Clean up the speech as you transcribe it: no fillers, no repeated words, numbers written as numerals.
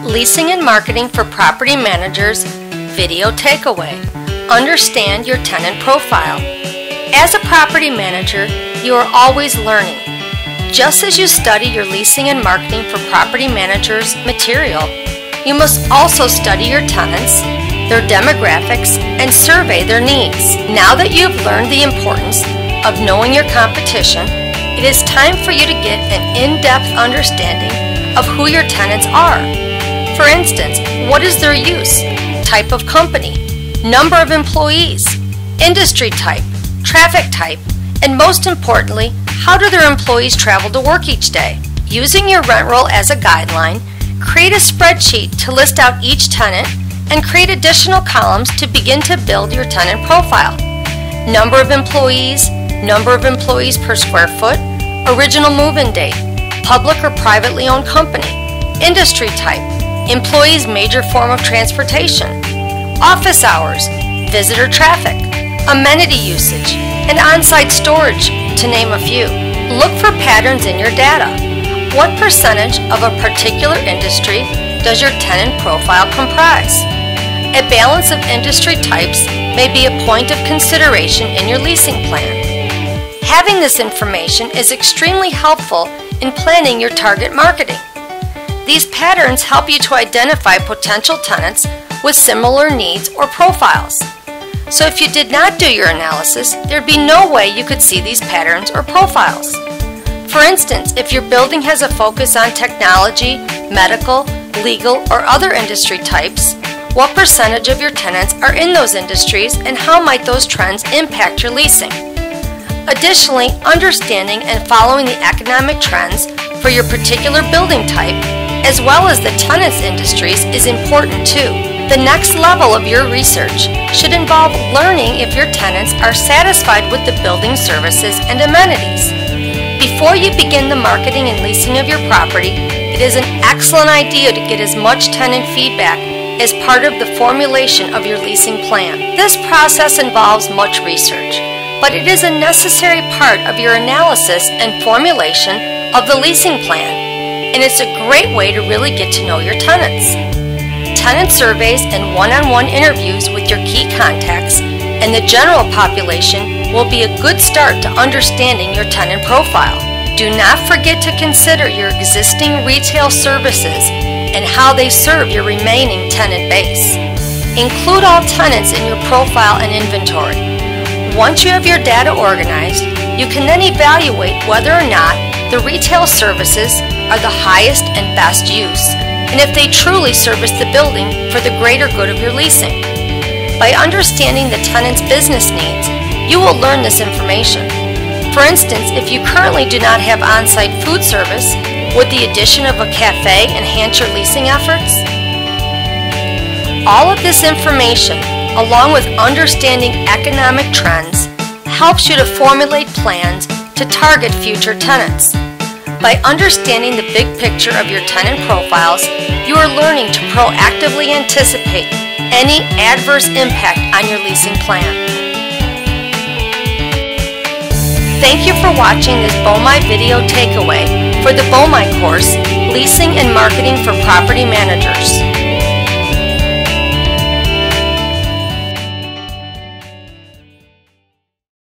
Leasing and Marketing for Property Managers Video Takeaway. Understand your tenant profile. As a property manager, you are always learning. Just as you study your Leasing and Marketing for Property Managers material, you must also study your tenants, their demographics, and survey their needs. Now that you have learned the importance of knowing your competition, it is time for you to get an in-depth understanding of who your tenants are. For instance, what is their use, type of company, number of employees, industry type, traffic type, and most importantly, how do their employees travel to work each day? Using your rent roll as a guideline, create a spreadsheet to list out each tenant and create additional columns to begin to build your tenant profile. Number of employees per square foot, original move-in date, public or privately owned company, industry type, employees' major form of transportation, office hours, visitor traffic, amenity usage, and on-site storage, to name a few. Look for patterns in your data. What percentage of a particular industry does your tenant profile comprise? A balance of industry types may be a point of consideration in your leasing plan. Having this information is extremely helpful in planning your target marketing. These patterns help you to identify potential tenants with similar needs or profiles. So if you did not do your analysis, there'd be no way you could see these patterns or profiles. For instance, if your building has a focus on technology, medical, legal, or other industry types, what percentage of your tenants are in those industries and how might those trends impact your leasing? Additionally, understanding and following the economic trends for your particular building type, as well as the tenants' industries, is important too. The next level of your research should involve learning if your tenants are satisfied with the building services and amenities. Before you begin the marketing and leasing of your property, it is an excellent idea to get as much tenant feedback as part of the formulation of your leasing plan. This process involves much research, but it is a necessary part of your analysis and formulation of the leasing plan, and it's a great way to really get to know your tenants. Tenant surveys and one-on-one interviews with your key contacts and the general population will be a good start to understanding your tenant profile. Do not forget to consider your existing retail services and how they serve your remaining tenant base. Include all tenants in your profile and inventory. Once you have your data organized, you can then evaluate whether or not the retail services are the highest and best use, and if they truly service the building for the greater good of your leasing. By understanding the tenant's business needs, you will learn this information. For instance, if you currently do not have on-site food service, would the addition of a cafe enhance your leasing efforts? All of this information, along with understanding economic trends, helps you to formulate plans to target future tenants. By understanding the big picture of your tenant profiles, you are learning to proactively anticipate any adverse impact on your leasing plan. Thank you for watching this BOMI video takeaway for the BOMI course, Leasing and Marketing for Property Managers.